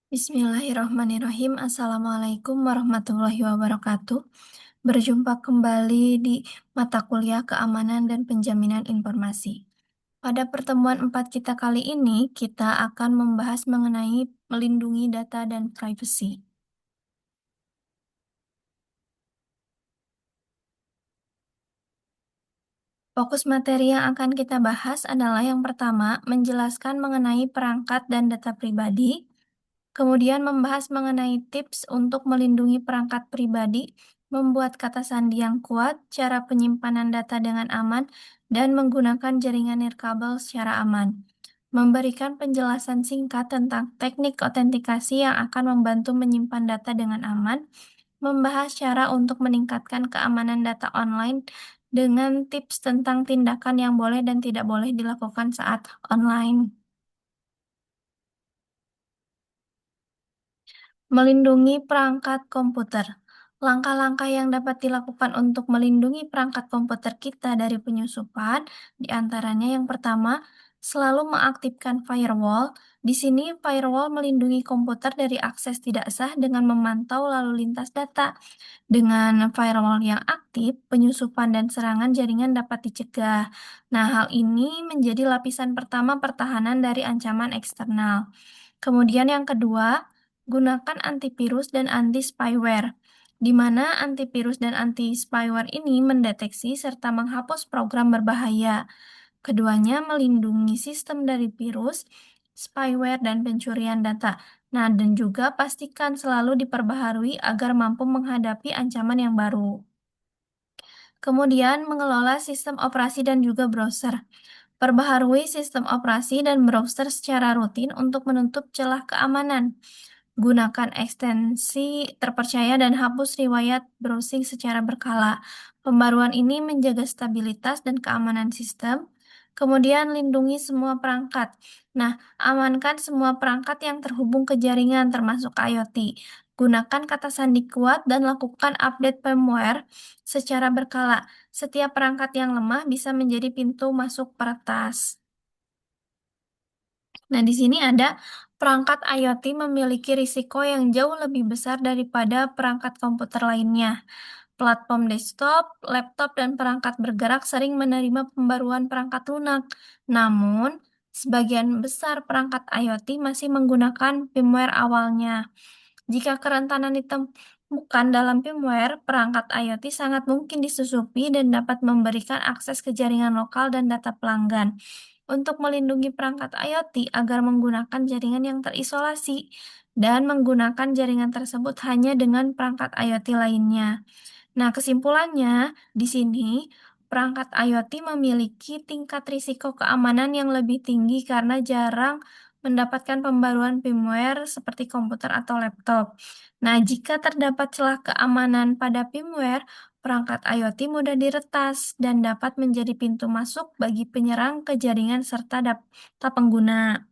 Bismillahirrahmanirrahim. Assalamualaikum warahmatullahi wabarakatuh. Berjumpa kembali di mata kuliah keamanan dan penjaminan informasi. Pada pertemuan 4 kita kali ini, kita akan membahas mengenai melindungi data dan privacy. Fokus materi yang akan kita bahas adalah yang pertama, menjelaskan mengenai perangkat dan data pribadi. Kemudian membahas mengenai tips untuk melindungi perangkat pribadi, membuat kata sandi yang kuat, cara penyimpanan data dengan aman, dan menggunakan jaringan nirkabel secara aman. Memberikan penjelasan singkat tentang teknik autentikasi yang akan membantu menyimpan data dengan aman, membahas cara untuk meningkatkan keamanan data online dengan tips tentang tindakan yang boleh dan tidak boleh dilakukan saat online. Melindungi perangkat komputer. Langkah-langkah yang dapat dilakukan untuk melindungi perangkat komputer kita dari penyusupan, diantaranya yang pertama, selalu mengaktifkan firewall. Di sini, firewall melindungi komputer dari akses tidak sah dengan memantau lalu lintas data. Dengan firewall yang aktif, penyusupan dan serangan jaringan dapat dicegah. Nah, hal ini menjadi lapisan pertama pertahanan dari ancaman eksternal. Kemudian yang kedua, gunakan antivirus dan anti-spyware, di mana antivirus dan anti-spyware ini mendeteksi serta menghapus program berbahaya. Keduanya melindungi sistem dari virus, spyware, dan pencurian data. Nah, dan juga pastikan selalu diperbaharui agar mampu menghadapi ancaman yang baru. Kemudian, mengelola sistem operasi dan juga browser. Perbaharui sistem operasi dan browser secara rutin untuk menutup celah keamanan. Gunakan ekstensi terpercaya dan hapus riwayat browsing secara berkala. Pembaruan ini menjaga stabilitas dan keamanan sistem. Kemudian lindungi semua perangkat. Nah, amankan semua perangkat yang terhubung ke jaringan termasuk IoT. Gunakan kata sandi kuat dan lakukan update firmware secara berkala. Setiap perangkat yang lemah bisa menjadi pintu masuk peretas. Nah, di sini ada perangkat IoT memiliki risiko yang jauh lebih besar daripada perangkat komputer lainnya. Platform desktop, laptop, dan perangkat bergerak sering menerima pembaruan perangkat lunak. Namun, sebagian besar perangkat IoT masih menggunakan firmware awalnya. Jika kerentanan ditemukan dalam firmware, perangkat IoT sangat mungkin disusupi dan dapat memberikan akses ke jaringan lokal dan data pelanggan. Untuk melindungi perangkat IoT agar menggunakan jaringan yang terisolasi dan menggunakan jaringan tersebut hanya dengan perangkat IoT lainnya. Nah, kesimpulannya di sini perangkat IoT memiliki tingkat risiko keamanan yang lebih tinggi karena jarang mendapatkan pembaruan firmware seperti komputer atau laptop. Nah, jika terdapat celah keamanan pada firmware, perangkat IoT mudah diretas dan dapat menjadi pintu masuk bagi penyerang ke jaringan serta data pengguna.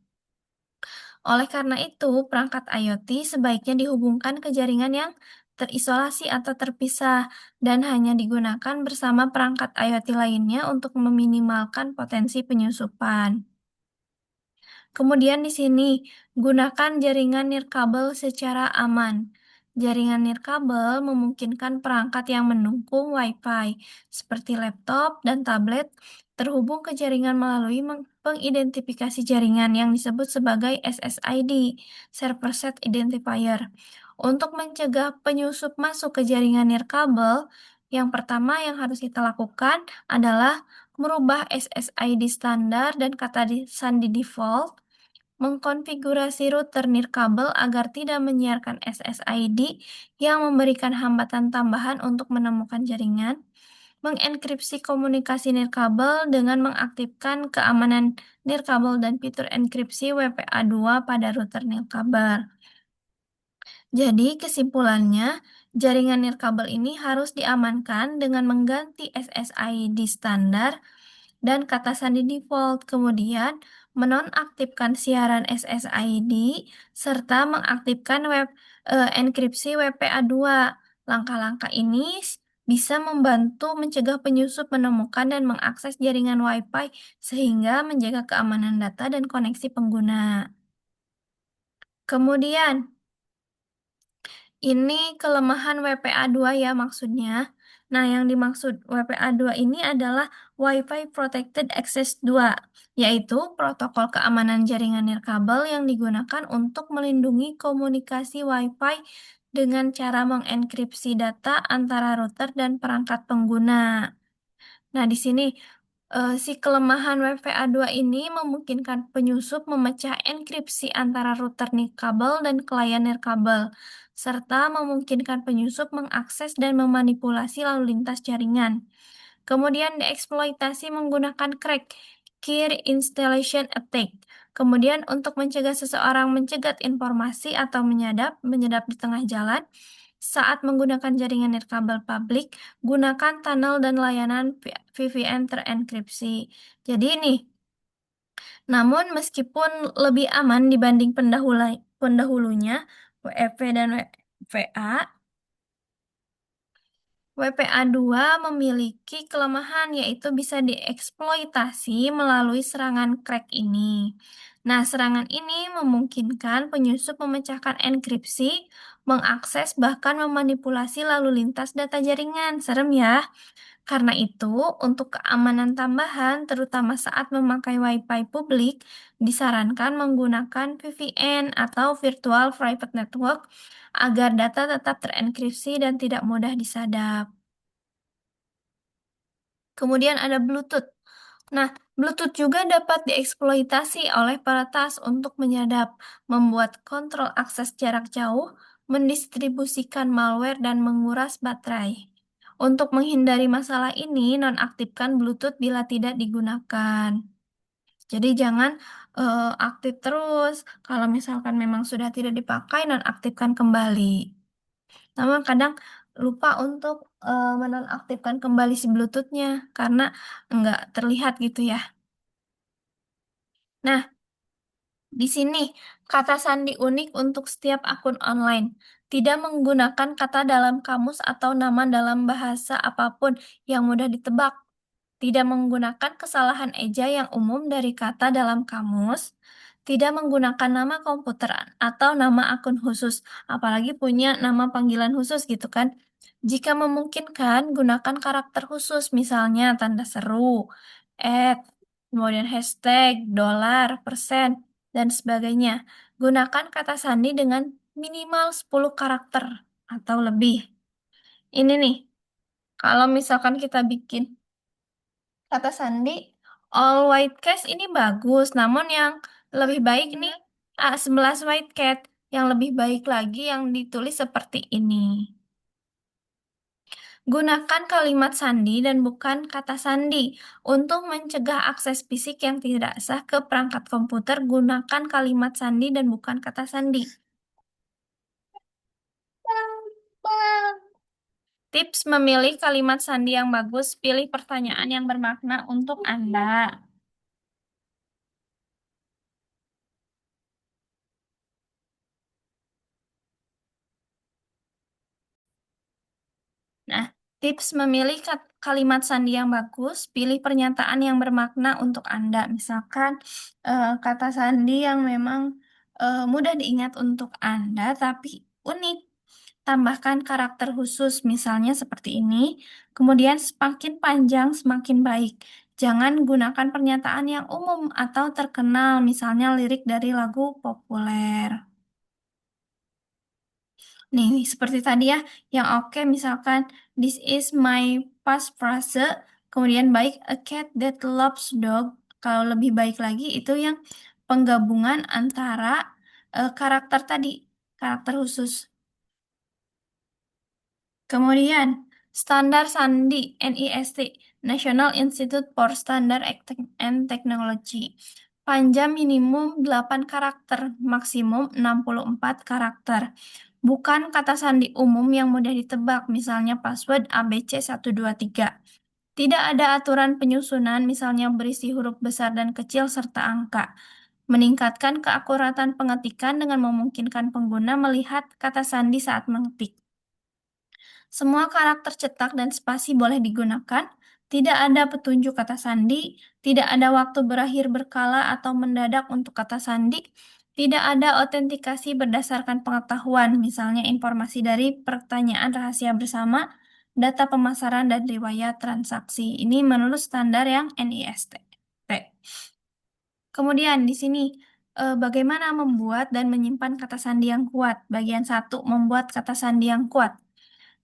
Oleh karena itu, perangkat IoT sebaiknya dihubungkan ke jaringan yang terisolasi atau terpisah dan hanya digunakan bersama perangkat IoT lainnya untuk meminimalkan potensi penyusupan. Kemudian di sini, gunakan jaringan nirkabel secara aman. Jaringan nirkabel memungkinkan perangkat yang mendukung Wi-Fi, seperti laptop dan tablet, terhubung ke jaringan melalui pengidentifikasi jaringan yang disebut sebagai SSID, Server Set Identifier. Untuk mencegah penyusup masuk ke jaringan nirkabel, yang pertama yang harus kita lakukan adalah merubah SSID standar dan kata sandi default, mengkonfigurasi router nirkabel agar tidak menyiarkan SSID yang memberikan hambatan tambahan untuk menemukan jaringan, mengenkripsi komunikasi nirkabel dengan mengaktifkan keamanan nirkabel dan fitur enkripsi WPA2 pada router nirkabel. Jadi kesimpulannya, jaringan nirkabel ini harus diamankan dengan mengganti SSID standar dan kata sandi default, kemudian menonaktifkan siaran SSID, serta mengaktifkan enkripsi WPA2. Langkah-langkah ini bisa membantu mencegah penyusup menemukan dan mengakses jaringan Wi-Fi sehingga menjaga keamanan data dan koneksi pengguna. Kemudian, ini kelemahan WPA2 ya maksudnya. Nah, yang dimaksud WPA2 ini adalah Wi-Fi Protected Access 2, yaitu protokol keamanan jaringan nirkabel yang digunakan untuk melindungi komunikasi Wi-Fi dengan cara mengenkripsi data antara router dan perangkat pengguna. Nah, di sini si kelemahan WPA2 ini memungkinkan penyusup memecah enkripsi antara router nirkabel dan klien nirkabel, serta memungkinkan penyusup mengakses dan memanipulasi lalu lintas jaringan. Kemudian dieksploitasi menggunakan crack, key installation attack. Kemudian untuk mencegah seseorang mencegat informasi atau menyadap di tengah jalan, saat menggunakan jaringan nirkabel publik, gunakan tunnel dan layanan VPN terenkripsi. Jadi ini, namun meskipun lebih aman dibanding pendahulunya, WFP dan WPA, WPA2 memiliki kelemahan yaitu bisa dieksploitasi melalui serangan crack ini. Nah, serangan ini memungkinkan penyusup memecahkan enkripsi, mengakses bahkan memanipulasi lalu lintas data jaringan. Serem ya. Karena itu, untuk keamanan tambahan, terutama saat memakai Wi-Fi publik, disarankan menggunakan VPN atau Virtual Private Network agar data tetap terenkripsi dan tidak mudah disadap. Kemudian ada Bluetooth. Nah, Bluetooth juga dapat dieksploitasi oleh peretas untuk menyadap, membuat kontrol akses jarak jauh, mendistribusikan malware, dan menguras baterai. Untuk menghindari masalah ini, nonaktifkan Bluetooth bila tidak digunakan. Jadi jangan aktif terus. Kalau misalkan memang sudah tidak dipakai, nonaktifkan kembali. Namun kadang lupa untuk menonaktifkan kembali si Bluetooth-nya karena nggak terlihat gitu ya. Nah, di sini kata sandi unik untuk setiap akun online. Tidak menggunakan kata dalam kamus atau nama dalam bahasa apapun yang mudah ditebak. Tidak menggunakan kesalahan eja yang umum dari kata dalam kamus. Tidak menggunakan nama komputer atau nama akun khusus, apalagi punya nama panggilan khusus gitu kan. Jika memungkinkan, gunakan karakter khusus, misalnya tanda seru, kemudian hashtag, dolar, persen, dan sebagainya. Gunakan kata sandi dengan minimal 10 karakter atau lebih. Ini nih, kalau misalkan kita bikin kata sandi, all white cat ini bagus, namun yang lebih baik nih, 11 white cat. Yang lebih baik lagi yang ditulis seperti ini. Gunakan kalimat sandi dan bukan kata sandi. Untuk mencegah akses fisik yang tidak sah ke perangkat komputer, gunakan kalimat sandi dan bukan kata sandi. Tips memilih kalimat sandi yang bagus, pilih pertanyaan yang bermakna untuk Anda. Nah, tips memilih kalimat sandi yang bagus, pilih pernyataan yang bermakna untuk Anda. Misalkan kata sandi yang memang mudah diingat untuk Anda, tapi unik. Tambahkan karakter khusus, misalnya seperti ini. Kemudian semakin panjang, semakin baik. Jangan gunakan pernyataan yang umum atau terkenal, misalnya lirik dari lagu populer. Nih, seperti tadi ya, yang oke misalkan this is my past phrase, kemudian baik a cat that loves dog. Kalau lebih baik lagi itu yang penggabungan antara karakter tadi, karakter khusus. Kemudian standar sandi NIST, National Institute for Standard and Technology. Panjang minimum 8 karakter, maksimum 64 karakter. Bukan kata sandi umum yang mudah ditebak, misalnya password ABC123. Tidak ada aturan penyusunan, misalnya berisi huruf besar dan kecil serta angka. Meningkatkan keakuratan pengetikan dengan memungkinkan pengguna melihat kata sandi saat mengetik. Semua karakter cetak dan spasi boleh digunakan. Tidak ada petunjuk kata sandi, tidak ada waktu berakhir berkala atau mendadak untuk kata sandi. Tidak ada autentikasi berdasarkan pengetahuan, misalnya informasi dari pertanyaan rahasia bersama, data pemasaran, dan riwayat transaksi. Ini menurut standar yang NIST. Kemudian di sini bagaimana membuat dan menyimpan kata sandi yang kuat. Bagian 1, membuat kata sandi yang kuat.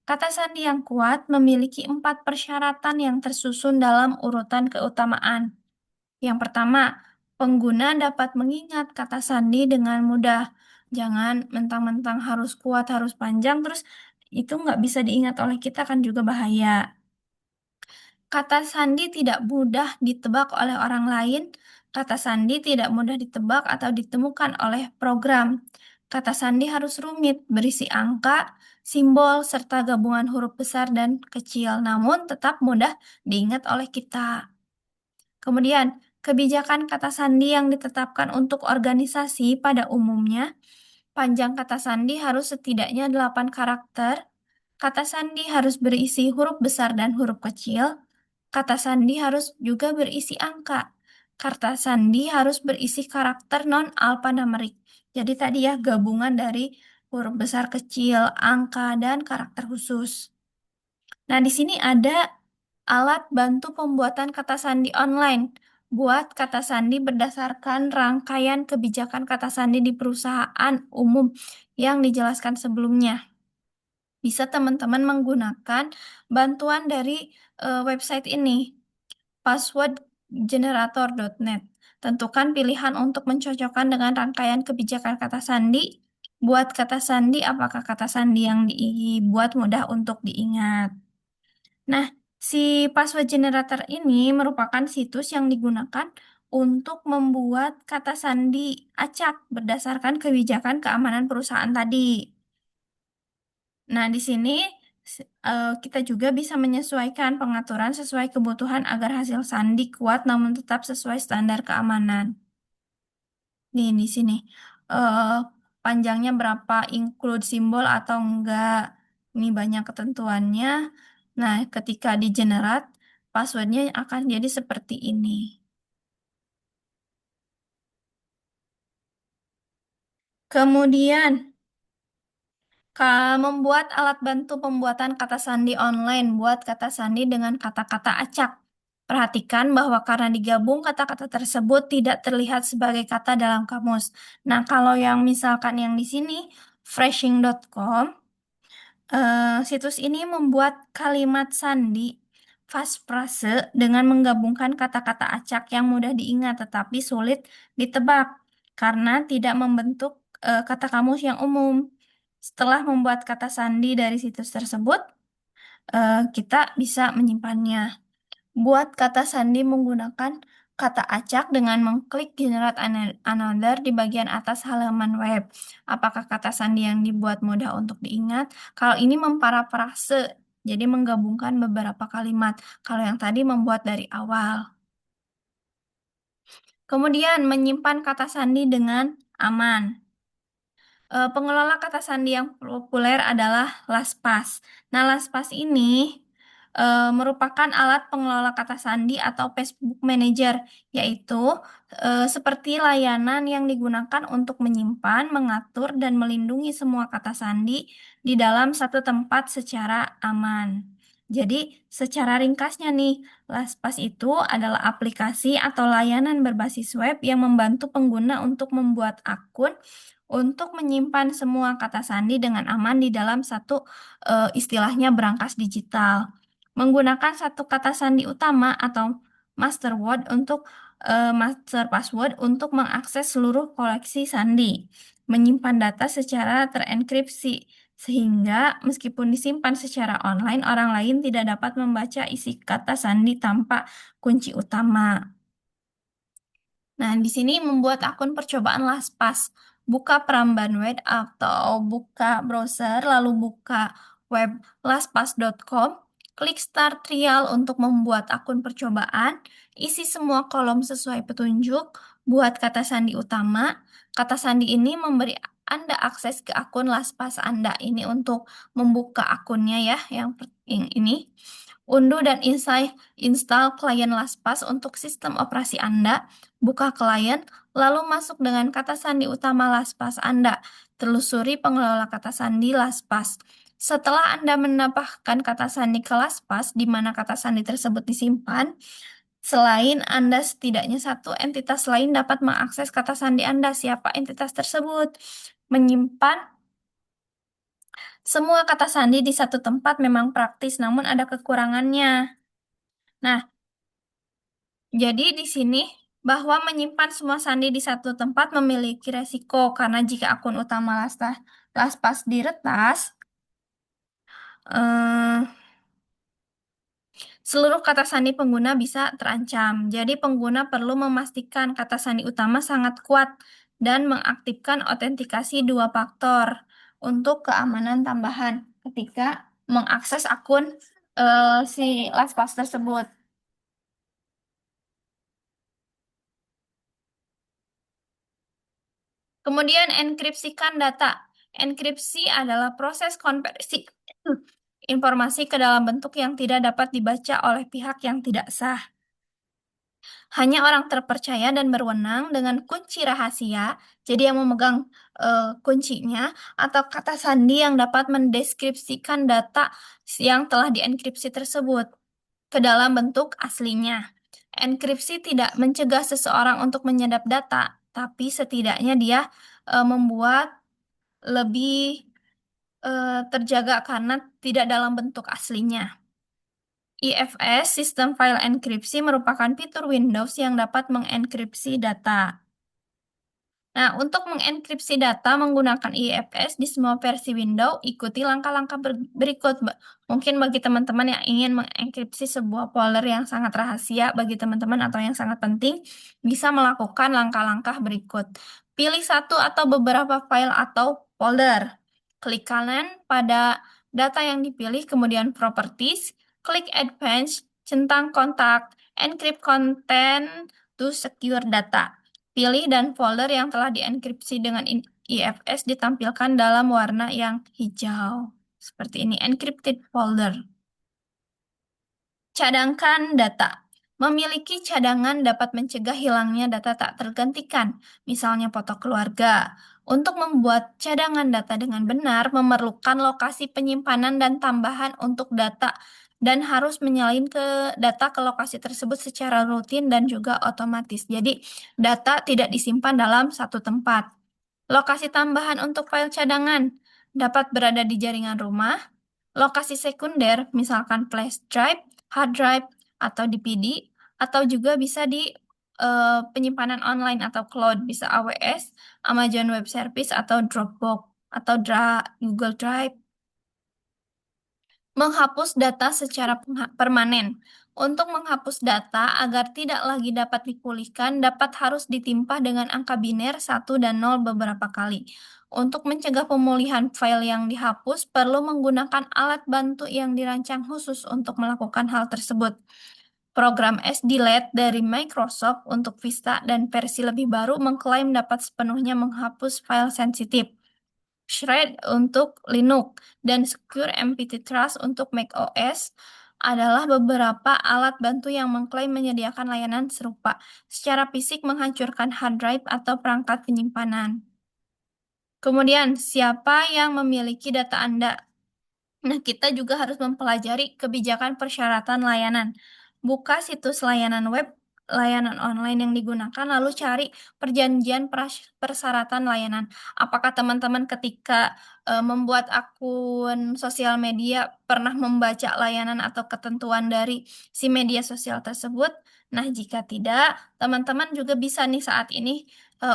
Kata sandi yang kuat memiliki 4 persyaratan yang tersusun dalam urutan keutamaan. Yang pertama, pengguna dapat mengingat kata sandi dengan mudah. Jangan mentang-mentang harus kuat, harus panjang, terus itu nggak bisa diingat oleh kita kan juga bahaya. Kata sandi tidak mudah ditebak oleh orang lain. Kata sandi tidak mudah ditebak atau ditemukan oleh program. Kata sandi harus rumit, berisi angka, simbol, serta gabungan huruf besar dan kecil, namun tetap mudah diingat oleh kita. Kemudian, kebijakan kata sandi yang ditetapkan untuk organisasi pada umumnya, panjang kata sandi harus setidaknya 8 karakter, kata sandi harus berisi huruf besar dan huruf kecil, kata sandi harus juga berisi angka, kata sandi harus berisi karakter non-alphanumeric. Jadi tadi ya gabungan dari huruf besar kecil, angka, dan karakter khusus. Nah, di sini ada alat bantu pembuatan kata sandi online. Buat kata sandi berdasarkan rangkaian kebijakan kata sandi di perusahaan umum yang dijelaskan sebelumnya. Bisa teman-teman menggunakan bantuan dari website ini, passwordgenerator.net. Tentukan pilihan untuk mencocokkan dengan rangkaian kebijakan kata sandi. Buat kata sandi, apakah kata sandi yang dibuat mudah untuk diingat. Nah, si password generator ini merupakan situs yang digunakan untuk membuat kata sandi acak berdasarkan kebijakan keamanan perusahaan tadi. Nah, di sini kita juga bisa menyesuaikan pengaturan sesuai kebutuhan agar hasil sandi kuat namun tetap sesuai standar keamanan. Nih, di sini eh, panjangnya berapa, include simbol atau enggak. Ini banyak ketentuannya. Nah, ketika di generate, passwordnya akan jadi seperti ini. Kemudian, membuat alat bantu pembuatan kata sandi online. Buat kata sandi dengan kata-kata acak. Perhatikan bahwa karena digabung kata-kata tersebut tidak terlihat sebagai kata dalam kamus. Nah, kalau yang misalkan yang di sini, freshing.com, situs ini membuat kalimat sandi fast frase dengan menggabungkan kata-kata acak yang mudah diingat tetapi sulit ditebak karena tidak membentuk kata kamus yang umum. Setelah membuat kata sandi dari situs tersebut, kita bisa menyimpannya. Buat kata sandi menggunakan kata acak dengan mengklik Generate Another di bagian atas halaman web. Apakah kata sandi yang dibuat mudah untuk diingat? Kalau ini memparafrase, jadi menggabungkan beberapa kalimat. Kalau yang tadi membuat dari awal. Kemudian menyimpan kata sandi dengan aman. Pengelola kata sandi yang populer adalah LastPass. Nah, LastPass ini merupakan alat pengelola kata sandi atau Facebook Manager, yaitu seperti layanan yang digunakan untuk menyimpan, mengatur, dan melindungi semua kata sandi di dalam satu tempat secara aman. Jadi, secara ringkasnya nih, LastPass itu adalah aplikasi atau layanan berbasis web yang membantu pengguna untuk membuat akun untuk menyimpan semua kata sandi dengan aman di dalam satu istilahnya berangkas digital. Menggunakan satu kata sandi utama atau master word untuk master password untuk mengakses seluruh koleksi sandi. Menyimpan data secara terenkripsi sehingga meskipun disimpan secara online, orang lain tidak dapat membaca isi kata sandi tanpa kunci utama. Nah, di sini membuat akun percobaan LastPass. Buka peramban web atau buka browser, lalu buka web lastpass.com. Klik Start Trial untuk membuat akun percobaan. Isi semua kolom sesuai petunjuk. Buat kata sandi utama. Kata sandi ini memberi Anda akses ke akun LastPass Anda. Ini untuk membuka akunnya ya, yang ini. Unduh dan install klien LastPass untuk sistem operasi Anda. Buka klien, lalu masuk dengan kata sandi utama LastPass Anda. Telusuri pengelola kata sandi LastPass. Setelah Anda menambahkan kata sandi ke LastPass, di mana kata sandi tersebut disimpan, selain Anda, setidaknya satu entitas lain dapat mengakses kata sandi Anda. Siapa entitas tersebut? Menyimpan semua kata sandi di satu tempat memang praktis, namun ada kekurangannya. Nah, jadi di sini bahwa menyimpan semua sandi di satu tempat memiliki resiko karena jika akun utama LastPass diretas, eh, seluruh kata sandi pengguna bisa terancam. Jadi pengguna perlu memastikan kata sandi utama sangat kuat dan mengaktifkan autentikasi dua faktor untuk keamanan tambahan ketika mengakses akun si LastPass tersebut. Kemudian enkripsikan data. Enkripsi adalah proses konversi informasi ke dalam bentuk yang tidak dapat dibaca oleh pihak yang tidak sah. Hanya orang terpercaya dan berwenang dengan kunci rahasia, jadi yang memegang kuncinya, atau kata sandi yang dapat mendeskripsikan data yang telah dienkripsi tersebut ke dalam bentuk aslinya. Enkripsi tidak mencegah seseorang untuk menyadap data, tapi setidaknya dia membuat lebih terjaga karena tidak dalam bentuk aslinya. IFS, Sistem File Enkripsi, merupakan fitur Windows yang dapat mengenkripsi data. Nah, untuk mengenkripsi data menggunakan IFS di semua versi Windows, ikuti langkah-langkah berikut. Mungkin bagi teman-teman yang ingin mengenkripsi sebuah folder yang sangat rahasia bagi teman-teman atau yang sangat penting, bisa melakukan langkah-langkah berikut. Pilih satu atau beberapa file atau folder. Klik kanan pada data yang dipilih, kemudian Properties, klik Advanced, centang kontak, Encrypt Content to Secure Data. Pilih dan folder yang telah dienkripsi dengan IFS ditampilkan dalam warna yang hijau. Seperti ini, encrypted folder. Cadangkan data. Memiliki cadangan dapat mencegah hilangnya data tak tergantikan, misalnya foto keluarga. Untuk membuat cadangan data dengan benar, memerlukan lokasi penyimpanan dan tambahan untuk data, dan harus menyalin ke data ke lokasi tersebut secara rutin dan juga otomatis. Jadi, data tidak disimpan dalam satu tempat. Lokasi tambahan untuk file cadangan dapat berada di jaringan rumah. Lokasi sekunder, misalkan flash drive, hard drive, atau DVD, atau juga bisa di penyimpanan online atau cloud, bisa AWS, Amazon Web Service, atau Dropbox, atau Google Drive. Menghapus data secara permanen. Untuk menghapus data agar tidak lagi dapat dipulihkan, harus ditimpa dengan angka biner 1 dan 0 beberapa kali. Untuk mencegah pemulihan file yang dihapus, perlu menggunakan alat bantu yang dirancang khusus untuk melakukan hal tersebut. Program S-Delete dari Microsoft untuk Vista dan versi lebih baru mengklaim dapat sepenuhnya menghapus file sensitif. Shred untuk Linux dan Secure MPT Trust untuk macOS adalah beberapa alat bantu yang mengklaim menyediakan layanan serupa, secara fisik menghancurkan hard drive atau perangkat penyimpanan. Kemudian, siapa yang memiliki data Anda? Nah, kita juga harus mempelajari kebijakan persyaratan layanan. Buka situs layanan web, layanan online yang digunakan, lalu cari perjanjian persyaratan layanan. Apakah teman-teman ketika membuat akun sosial media pernah membaca layanan atau ketentuan dari si media sosial tersebut? Nah, jika tidak, teman-teman juga bisa nih saat ini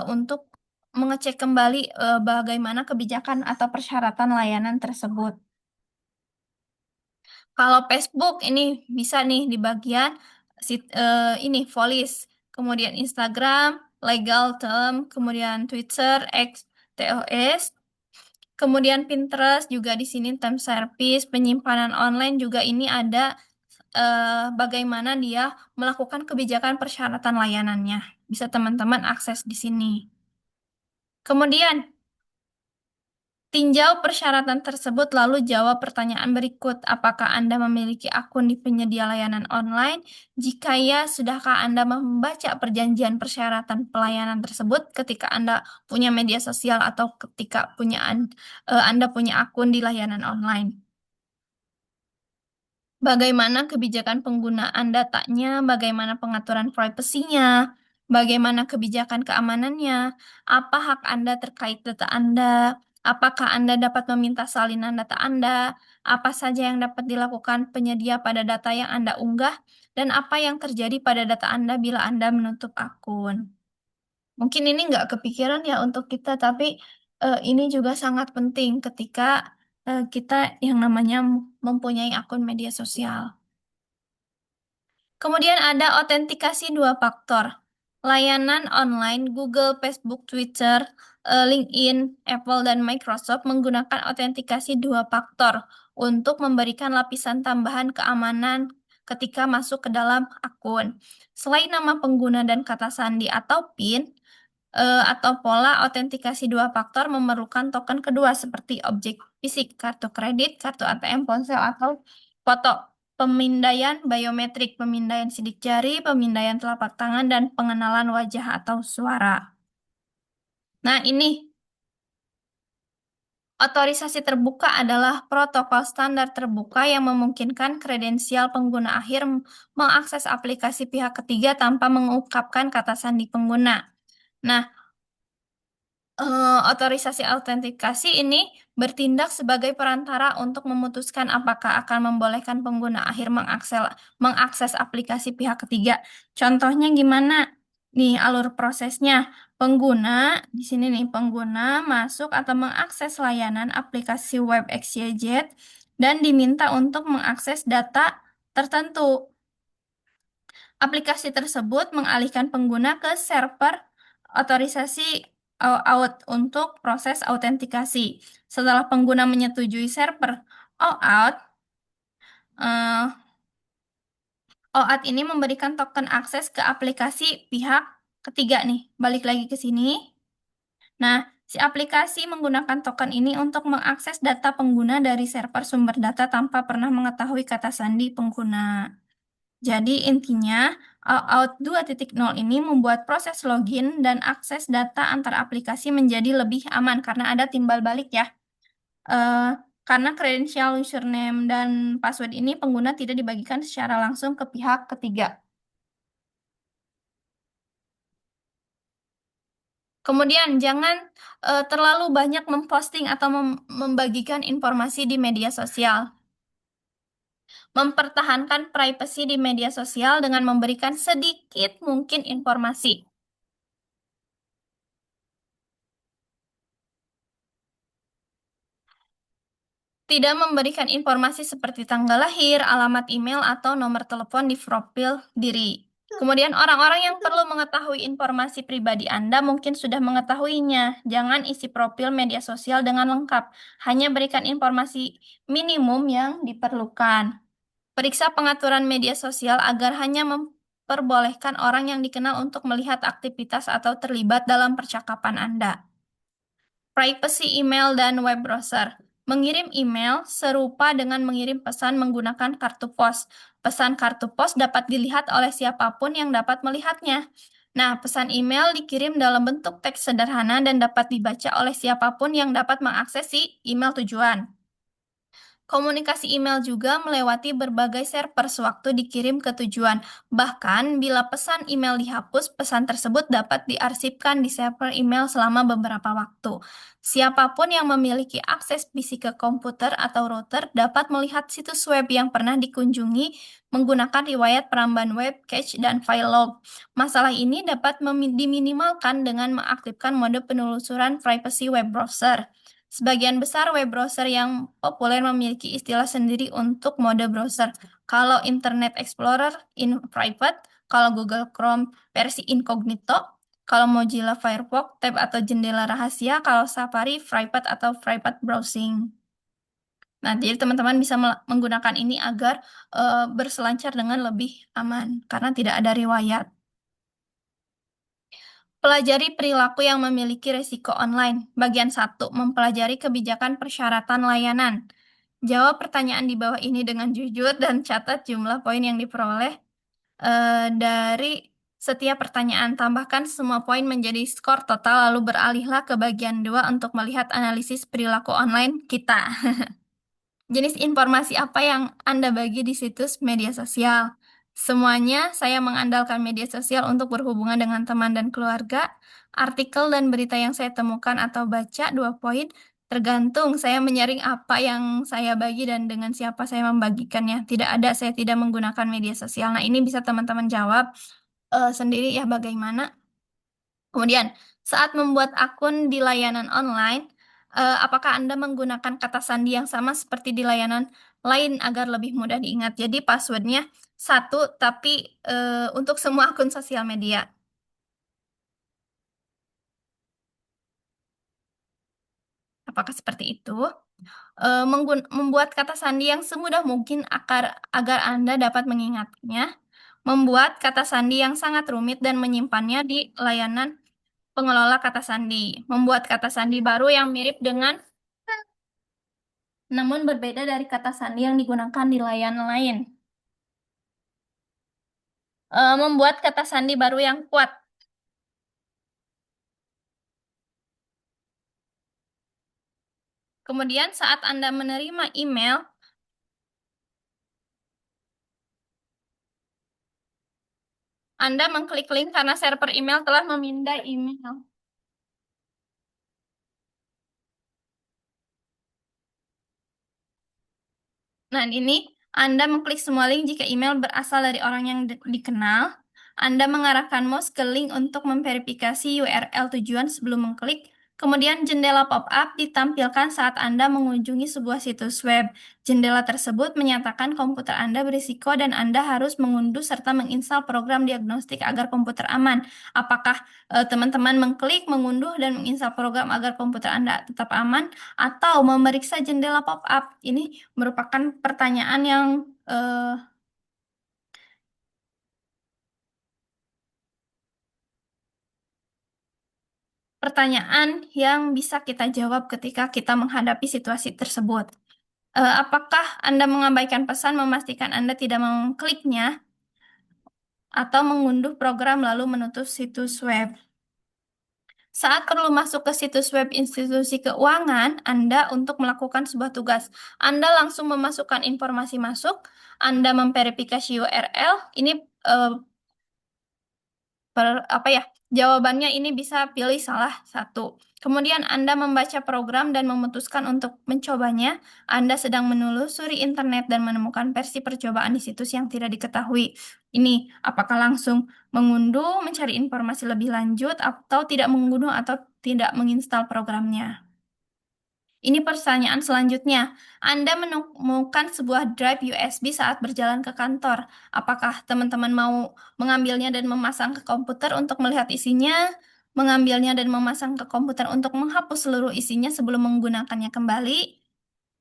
untuk mengecek kembali bagaimana kebijakan atau persyaratan layanan tersebut. Kalau Facebook ini bisa nih di bagian ini Voice, kemudian Instagram, Legal Term, kemudian Twitter, X, TOS, kemudian Pinterest juga di sini term service, penyimpanan online juga ini ada bagaimana dia melakukan kebijakan persyaratan layanannya. Bisa teman-teman akses di sini. Kemudian Tinjau persyaratan tersebut lalu jawab pertanyaan berikut. Apakah Anda memiliki akun di penyedia layanan online? Jika ya, sudahkah Anda membaca perjanjian persyaratan pelayanan tersebut ketika Anda punya media sosial atau ketika Anda punya akun di layanan online? Bagaimana kebijakan penggunaan datanya, bagaimana pengaturan privasinya, bagaimana kebijakan keamanannya, apa hak Anda terkait data Anda, apakah Anda dapat meminta salinan data Anda, apa saja yang dapat dilakukan penyedia pada data yang Anda unggah, dan apa yang terjadi pada data Anda bila Anda menutup akun. Mungkin ini nggak kepikiran ya untuk kita, tapi ini juga sangat penting ketika kita yang namanya mempunyai akun media sosial. Kemudian ada autentikasi dua faktor. Layanan online Google, Facebook, Twitter, LinkedIn, Apple, dan Microsoft menggunakan autentikasi dua faktor untuk memberikan lapisan tambahan keamanan ketika masuk ke dalam akun. Selain nama pengguna dan kata sandi atau PIN, atau pola autentikasi dua faktor memerlukan token kedua seperti objek fisik, kartu kredit, kartu ATM, ponsel, atau foto. Pemindaian biometrik, pemindaian sidik jari, pemindaian telapak tangan, dan pengenalan wajah atau suara. Nah, ini otorisasi terbuka adalah protokol standar terbuka yang memungkinkan kredensial pengguna akhir mengakses aplikasi pihak ketiga tanpa mengungkapkan kata sandi pengguna. Nah, otorisasi autentikasi ini bertindak sebagai perantara untuk memutuskan apakah akan membolehkan pengguna akhir mengakses aplikasi pihak ketiga. Contohnya gimana? Nih, alur prosesnya. Pengguna, di sini nih, pengguna masuk atau mengakses layanan aplikasi web XYZ dan diminta untuk mengakses data tertentu. Aplikasi tersebut mengalihkan pengguna ke server otorisasi out untuk proses autentikasi. Setelah pengguna menyetujui server OAuth, eh, OAuth ini memberikan token akses ke aplikasi pihak ketiga nih. Balik lagi ke sini. Nah, si aplikasi menggunakan token ini untuk mengakses data pengguna dari server sumber data tanpa pernah mengetahui kata sandi pengguna. Jadi intinya, OAuth 2.0 ini membuat proses login dan akses data antar aplikasi menjadi lebih aman karena ada timbal balik ya. Eh, karena kredensial username dan password ini pengguna tidak dibagikan secara langsung ke pihak ketiga. Kemudian jangan terlalu banyak memposting atau membagikan informasi di media sosial. Mempertahankan privasi di media sosial dengan memberikan sedikit mungkin informasi. Tidak memberikan informasi seperti tanggal lahir, alamat email, atau nomor telepon di profil diri. Kemudian orang-orang yang perlu mengetahui informasi pribadi Anda mungkin sudah mengetahuinya. Jangan isi profil media sosial dengan lengkap. Hanya berikan informasi minimum yang diperlukan. Periksa pengaturan media sosial agar hanya memperbolehkan orang yang dikenal untuk melihat aktivitas atau terlibat dalam percakapan Anda. Privacy email dan web browser. Mengirim email serupa dengan mengirim pesan menggunakan kartu pos. Pesan kartu pos dapat dilihat oleh siapapun yang dapat melihatnya. Nah, pesan email dikirim dalam bentuk teks sederhana dan dapat dibaca oleh siapapun yang dapat mengakses si email tujuan. Komunikasi email juga melewati berbagai server sewaktu dikirim ke tujuan. Bahkan, bila pesan email dihapus, pesan tersebut dapat diarsipkan di server email selama beberapa waktu. Siapapun yang memiliki akses fisik ke komputer atau router dapat melihat situs web yang pernah dikunjungi menggunakan riwayat perambahan web, cache, dan file log. Masalah ini dapat diminimalkan dengan mengaktifkan mode penelusuran privacy web browser. Sebagian besar web browser yang populer memiliki istilah sendiri untuk mode browser. Kalau Internet Explorer in private, kalau Google Chrome versi incognito, kalau Mozilla Firefox tab atau jendela rahasia, kalau Safari private atau private browsing. Nah, jadi teman-teman bisa menggunakan ini agar berselancar dengan lebih aman karena tidak ada riwayat. Pelajari perilaku yang memiliki risiko online. Bagian 1, mempelajari kebijakan persyaratan layanan. Jawab pertanyaan di bawah ini dengan jujur dan catat jumlah poin yang diperoleh dari setiap pertanyaan. Tambahkan semua poin menjadi skor total, lalu beralihlah ke bagian 2 untuk melihat analisis perilaku online kita. Jenis informasi apa yang Anda bagi di situs media sosial? Semuanya saya mengandalkan media sosial untuk berhubungan dengan teman dan keluarga. Artikel dan berita yang saya temukan atau baca, 2 poin. Tergantung saya menyaring apa yang saya bagi dan dengan siapa saya membagikannya. Tidak ada, saya tidak menggunakan media sosial. Nah, ini bisa teman-teman jawab sendiri ya bagaimana. Kemudian, saat membuat akun di layanan online, apakah Anda menggunakan kata sandi yang sama seperti di layanan lain agar lebih mudah diingat? Jadi passwordnya satu, tapi untuk semua akun sosial media. Apakah seperti itu? Membuat kata sandi yang semudah mungkin agar Anda dapat mengingatnya. Membuat kata sandi yang sangat rumit dan menyimpannya di layanan pengelola kata sandi. Membuat kata sandi baru yang mirip dengan namun berbeda dari kata sandi yang digunakan di layanan lain. Membuat kata sandi baru yang kuat. Kemudian saat Anda menerima email, Anda mengklik link karena server email telah memindai email. Nah, ini Anda mengklik semua link jika email berasal dari orang yang dikenal. Anda mengarahkan mouse ke link untuk memverifikasi URL tujuan sebelum mengklik. Kemudian jendela pop-up ditampilkan saat Anda mengunjungi sebuah situs web. Jendela tersebut menyatakan komputer Anda berisiko dan Anda harus mengunduh serta menginstal program diagnostik agar komputer aman. Apakah teman-teman mengklik, mengunduh, dan menginstal program agar komputer Anda tetap aman? Atau memeriksa jendela pop-up? Ini merupakan pertanyaan yang bisa kita jawab ketika kita menghadapi situasi tersebut. Apakah Anda mengabaikan pesan memastikan Anda tidak mengkliknya atau mengunduh program lalu menutup situs web? Saat perlu masuk ke situs web institusi keuangan Anda untuk melakukan sebuah tugas, Anda langsung memasukkan informasi masuk, Anda memverifikasi URL, ini eh, apa ya, jawabannya ini bisa pilih salah satu. Kemudian Anda membaca program dan memutuskan untuk mencobanya. Anda sedang menelusuri internet dan menemukan versi percobaan di situs yang tidak diketahui. Ini apakah langsung mengunduh, mencari informasi lebih lanjut, atau tidak mengunduh atau tidak menginstal programnya. Ini pertanyaan selanjutnya. Anda menemukan sebuah drive USB saat berjalan ke kantor. Apakah teman-teman mau mengambilnya dan memasang ke komputer untuk melihat isinya? Mengambilnya dan memasang ke komputer untuk menghapus seluruh isinya sebelum menggunakannya kembali?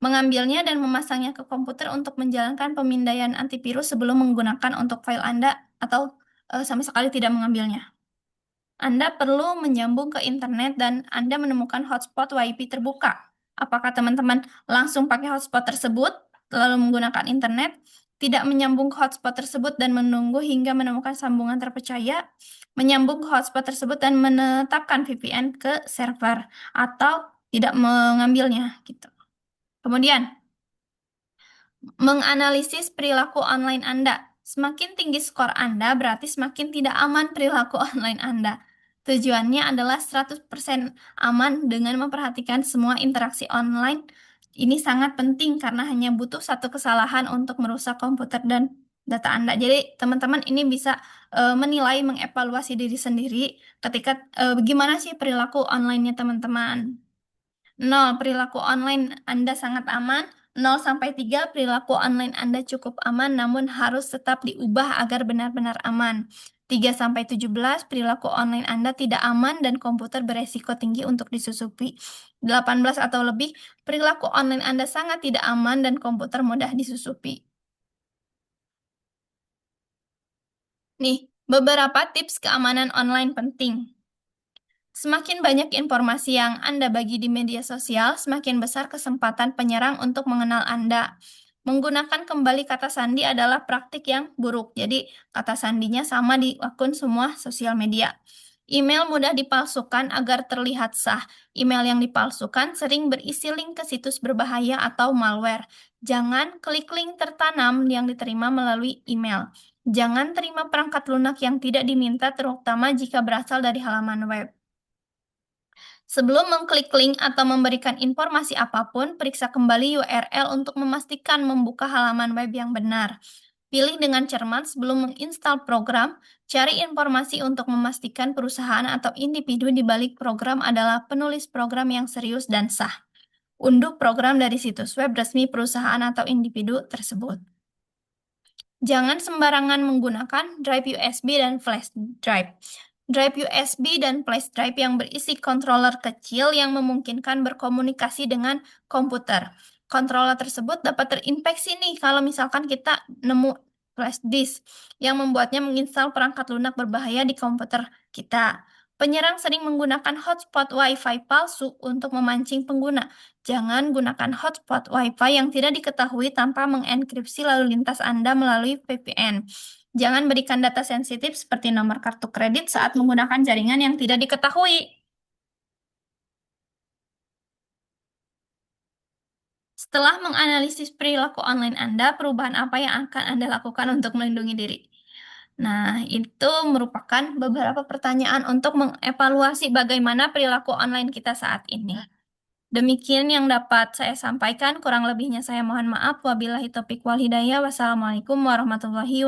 Mengambilnya dan memasangnya ke komputer untuk menjalankan pemindaian antivirus sebelum menggunakan untuk file Anda atau sama sekali tidak mengambilnya? Anda perlu menyambung ke internet dan Anda menemukan hotspot WiFi terbuka. Apakah teman-teman langsung pakai hotspot tersebut, lalu menggunakan internet, tidak menyambung ke hotspot tersebut dan menunggu hingga menemukan sambungan terpercaya, menyambung ke hotspot tersebut dan menetapkan VPN ke server, atau tidak mengambilnya, gitu. Kemudian, menganalisis perilaku online Anda. Semakin tinggi skor Anda, berarti semakin tidak aman perilaku online Anda. Tujuannya adalah 100% aman dengan memperhatikan semua interaksi online. Ini sangat penting karena hanya butuh satu kesalahan untuk merusak komputer dan data Anda. Jadi, teman-teman ini bisa menilai, mengevaluasi diri sendiri ketika bagaimana sih perilaku online-nya teman-teman. 0, perilaku online Anda sangat aman. 0 sampai 3, perilaku online Anda cukup aman namun harus tetap diubah agar benar-benar aman. 3 sampai 17, perilaku online Anda tidak aman dan komputer beresiko tinggi untuk disusupi. 18 atau lebih, perilaku online Anda sangat tidak aman dan komputer mudah disusupi. Nih, beberapa tips keamanan online penting. Semakin banyak informasi yang Anda bagi di media sosial, semakin besar kesempatan penyerang untuk mengenal Anda. Menggunakan kembali kata sandi adalah praktik yang buruk. Jadi, kata sandinya sama di akun semua sosial media. Email mudah dipalsukan agar terlihat sah. Email yang dipalsukan sering berisi link ke situs berbahaya atau malware. Jangan klik link tertanam yang diterima melalui email. Jangan terima perangkat lunak yang tidak diminta, terutama jika berasal dari halaman web. Sebelum mengklik link atau memberikan informasi apapun, periksa kembali URL untuk memastikan membuka halaman web yang benar. Pilih dengan cermat sebelum menginstal program. Cari informasi untuk memastikan perusahaan atau individu di balik program adalah penulis program yang serius dan sah. Unduh program dari situs web resmi perusahaan atau individu tersebut. Jangan sembarangan menggunakan drive USB dan flash drive. Drive USB dan flash drive yang berisi controller kecil yang memungkinkan berkomunikasi dengan komputer. Controller tersebut dapat terinfeksi nih kalau misalkan kita nemu flash disk yang membuatnya menginstal perangkat lunak berbahaya di komputer kita. Penyerang sering menggunakan hotspot Wi-Fi palsu untuk memancing pengguna. Jangan gunakan hotspot Wi-Fi yang tidak diketahui tanpa mengenkripsi lalu lintas Anda melalui VPN. Jangan berikan data sensitif seperti nomor kartu kredit saat menggunakan jaringan yang tidak diketahui. Setelah menganalisis perilaku online Anda, perubahan apa yang akan Anda lakukan untuk melindungi diri? Nah, itu merupakan beberapa pertanyaan untuk mengevaluasi bagaimana perilaku online kita saat ini. Demikian yang dapat saya sampaikan, kurang lebihnya saya mohon maaf. Wabillahi taufiq wal hidayah. Wassalamualaikum warahmatullahi wabarakatuh.